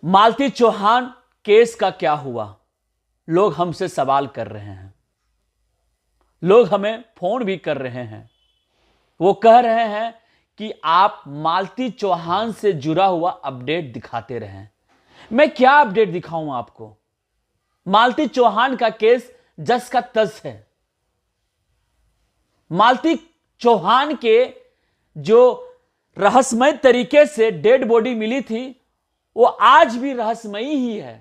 Malti Chauhan case का क्या हुआ? लोग हमसे सवाल कर रहे हैं, लोग हमें फोन भी कर रहे हैं। वो कह रहे हैं कि आप मालती चौहान से जुड़ा हुआ अपडेट दिखाते रहें। मैं क्या अपडेट दिखाऊं आपको? मालती चौहान का केस जस का तस है। मालती चौहान के जो रहस्यमय तरीके से डेड बॉडी मिली थी वो आज भी रहस्यमयी ही है।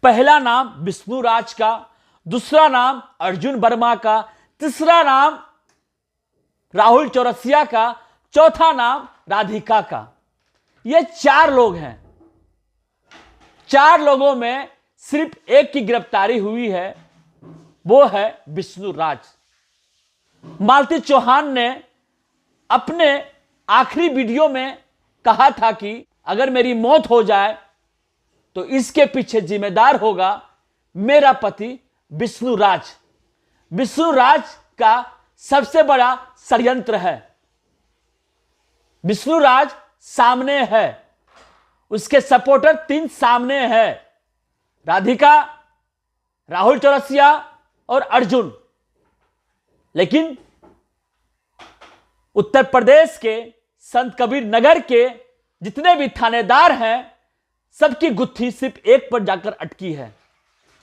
पहला नाम विष्णु राज का, दूसरा नाम अर्जुन वर्मा का, तीसरा नाम राहुल चौरसिया का, चौथा नाम राधिका का। ये 4 लोग हैं। 4 लोगों में सिर्फ एक की गिरफ्तारी हुई है, वो है विष्णु राज। मालती चौहान ने अपने आखिरी वीडियो में कहा था कि अगर मेरी मौत हो जाए तो इसके पीछे जिम्मेदार होगा मेरा पति विष्णु राज। विष्णु राज का सबसे बड़ा षड्यंत्र है। विष्णु राज सामने है, उसके सपोर्टर 3 सामने है, राधिका, राहुल चौरसिया और अर्जुन। लेकिन उत्तर प्रदेश के संत कबीर नगर के जितने भी थानेदार हैं, सबकी गुत्थी सिर्फ एक पर जाकर अटकी है,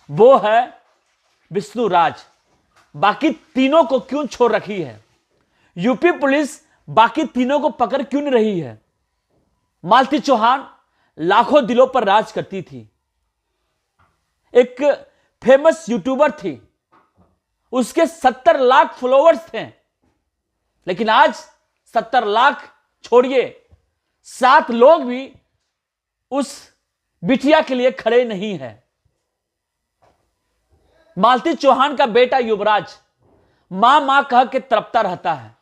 वो है विष्णु राज। बाकी तीनों को क्यों छोड़ रखी है? यूपी पुलिस बाकी तीनों को पकड़ क्यों नहीं रही है? मालती चौहान लाखों दिलों पर राज करती थी। एक फेमस यूट्यूबर थी, उसके 70 लाख फॉलोअर्स थे। लेकिन आज 70 लाख छोड़िए, 7 लोग भी उस बिटिया के लिए खड़े नहीं हैं। मालती चौहान का बेटा युवराज मां मां कह के तड़पता रहता है।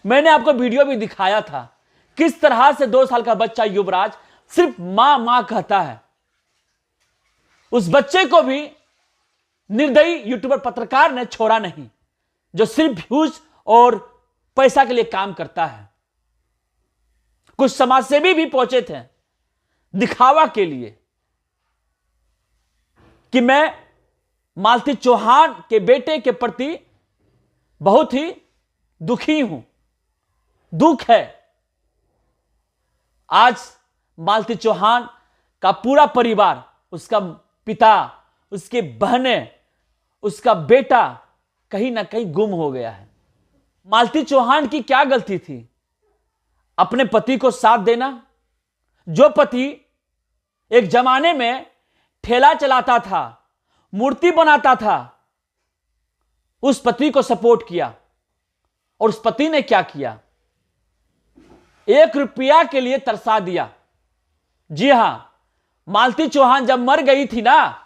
मैंने आपको वीडियो भी दिखाया था किस तरह से 2 साल का बच्चा युवराज सिर्फ मां मां कहता है। उस बच्चे को भी निर्दयी यूट्यूबर पत्रकार ने छोड़ा नहीं, जो सिर्फ व्यूज और पैसा के लिए काम करता है। कुछ समाजसेवी भी पहुंचे थे दिखावा के लिए कि मैं मालती चौहान के बेटे के प्रति बहुत ही दुखी हूं, दुख है। आज मालती चौहान का पूरा परिवार, उसका पिता, उसके बहनें, उसका बेटा कहीं ना कहीं गुम हो गया है। मालती चौहान की क्या गलती थी? अपने पति को साथ देना। जो पति एक जमाने में ठेला चलाता था, मूर्ति बनाता था, उस पति को सपोर्ट किया। और उस पति ने क्या किया? 1 रुपया के लिए तरसा दिया। जी हां, मालती चौहान जब मर गई थी ना,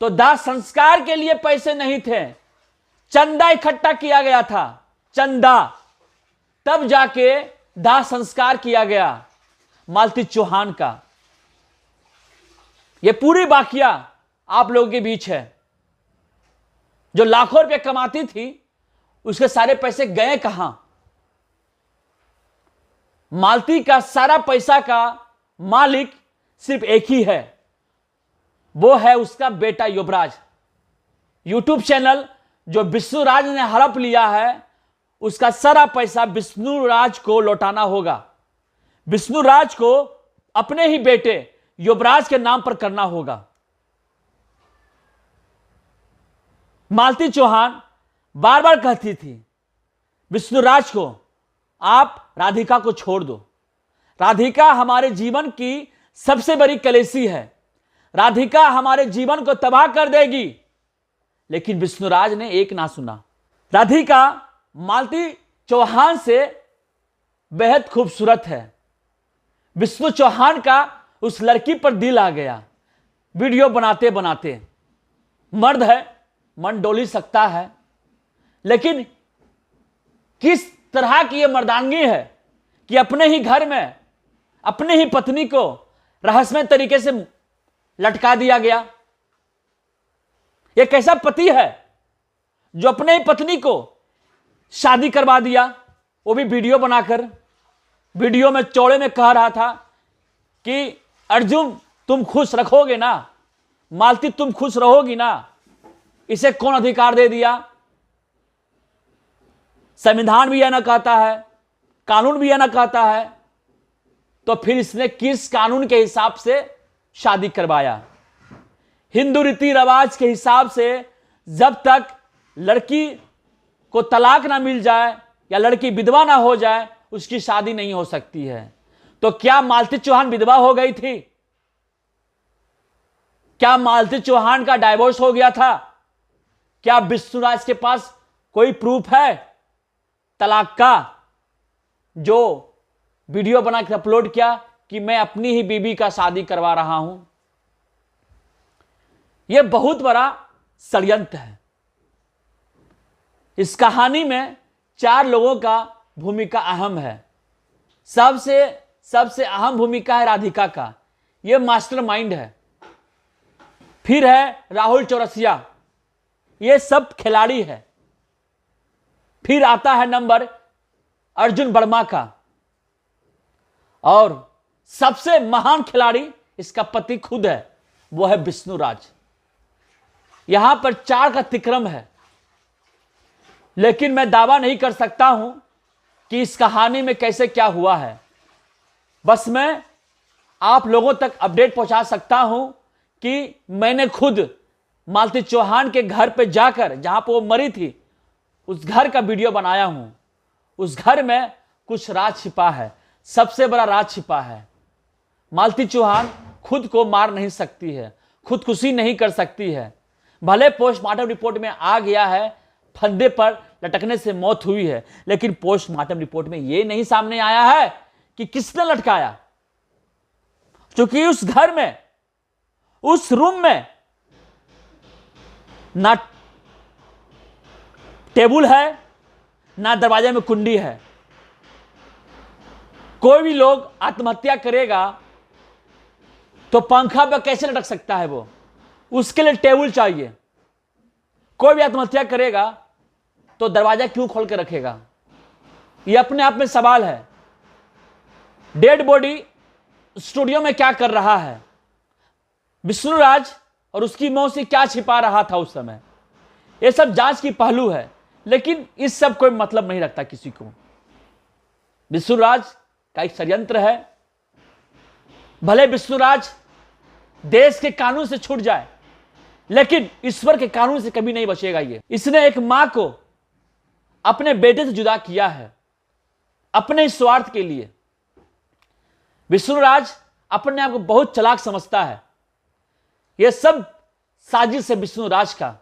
तो दाह संस्कार के लिए पैसे नहीं थे, चंदा इकट्ठा किया गया था, चंदा। तब जाके दाह संस्कार किया गया मालती चौहान का। यह पूरी वाकया आप लोगों के बीच है। जो लाखों रुपए कमाती थी, उसके सारे पैसे गए कहां? मालती का सारा पैसा का मालिक सिर्फ एक ही है, वो है उसका बेटा युवराज। यूट्यूब चैनल जो विष्णु राज ने हड़प लिया है, उसका सारा पैसा विष्णु राज को लौटाना होगा। विष्णु राज को अपने ही बेटे युवराज के नाम पर करना होगा। मालती चौहान बार बार कहती थी विष्णु राज को, आप राधिका को छोड़ दो। राधिका हमारे जीवन की सबसे बड़ी कलेशी है, राधिका हमारे जीवन को तबाह कर देगी। लेकिन विष्णुराज ने एक ना सुना। राधिका मालती चौहान से बेहद खूबसूरत है। विष्णु चौहान का उस लड़की पर दिल आ गया। वीडियो बनाते बनाते, मर्द है, मन डोली सकता है, लेकिन किस तरह की यह मर्दानगी है कि अपने ही घर में अपने ही पत्नी को रहस्यमय तरीके से लटका दिया गया। यह कैसा पति है जो अपने ही पत्नी को शादी करवा दिया, वो भी वीडियो बनाकर। वीडियो में चौड़े में कह रहा था कि अर्जुन तुम खुश रखोगे ना? मालती तुम खुश रहोगी ना? इसे कौन अधिकार दे दिया? संविधान भी यह ना कहता है, कानून भी यह ना कहता है, तो फिर इसने किस कानून के हिसाब से शादी करवाया? हिंदू रीति रिवाज के हिसाब से जब तक लड़की को तलाक ना मिल जाए या लड़की विधवा ना हो जाए उसकी शादी नहीं हो सकती है। तो क्या मालती चौहान विधवा हो गई थी? क्या मालती चौहान का डाइवोर्स हो गया था? क्या विष्णुराज के पास कोई प्रूफ है तलाक का, जो वीडियो बना के अपलोड किया कि मैं अपनी ही बीबी का शादी करवा रहा हूं? यह बहुत बड़ा षड्यंत्र है। इस कहानी में 4 लोगों का भूमिका अहम है। सबसे अहम भूमिका है राधिका का, यह मास्टरमाइंड है। फिर है राहुल चौरसिया, यह सब खिलाड़ी है। फिर आता है नंबर अर्जुन वर्मा का, और सबसे महान खिलाड़ी इसका पति खुद है, वो है विष्णुराज। यहां पर 4 का तिक्रम है, लेकिन मैं दावा नहीं कर सकता हूं कि इस कहानी में कैसे क्या हुआ है। बस मैं आप लोगों तक अपडेट पहुंचा सकता हूं कि मैंने खुद मालती चौहान के घर पे जाकर, जहां पर वो मरी थी, उस घर का वीडियो बनाया हूं। उस घर में कुछ राज छिपा है, सबसे बड़ा राज छिपा है। मालती चौहान खुद को मार नहीं सकती है, खुदकुशी नहीं कर सकती है। भले पोस्टमार्टम रिपोर्ट में आ गया है फंदे पर लटकने से मौत हुई है, लेकिन पोस्टमार्टम रिपोर्ट में यह नहीं सामने आया है कि किसने लटकाया। क्योंकि उस घर में, उस रूम में ना टेबल है, ना दरवाजे में कुंडी है। कोई भी लोग आत्महत्या करेगा तो पंखा पर कैसे लटक सकता है? वो उसके लिए टेबल चाहिए। कोई भी आत्महत्या करेगा तो दरवाजा क्यों खोल के रखेगा? यह अपने आप में सवाल है। डेड बॉडी स्टूडियो में क्या कर रहा है? विष्णुराज और उसकी मौसी क्या छिपा रहा था उस समय? यह सब जांच की पहलू है, लेकिन इस सब कोई मतलब नहीं रखता किसी को। विष्णुराज का एक षड्यंत्र है। भले विष्णुराज देश के कानून से छूट जाए, लेकिन ईश्वर के कानून से कभी नहीं बचेगा। ये इसने एक मां को अपने बेटे से जुदा किया है अपने स्वार्थ के लिए। विष्णुराज अपने आप को बहुत चालाक समझता है। यह सब साजिश है विष्णुराज का।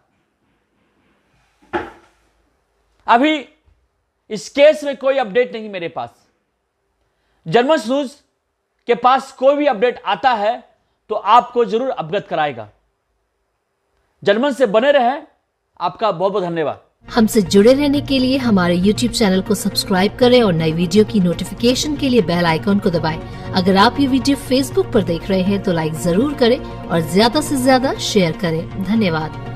अभी इस केस में कोई अपडेट नहीं मेरे पास। जनमंच न्यूज के पास कोई भी अपडेट आता है तो आपको जरूर अवगत कराएगा। जनमंच से बने रहें। आपका बहुत बहुत धन्यवाद। हमसे जुड़े रहने के लिए हमारे YouTube चैनल को सब्सक्राइब करें और नई वीडियो की नोटिफिकेशन के लिए बेल आइकॉन को दबाएं। अगर आप ये वीडियो Facebook पर देख रहे हैं तो लाइक जरूर करें और ज्यादा से ज्यादा शेयर करें। धन्यवाद।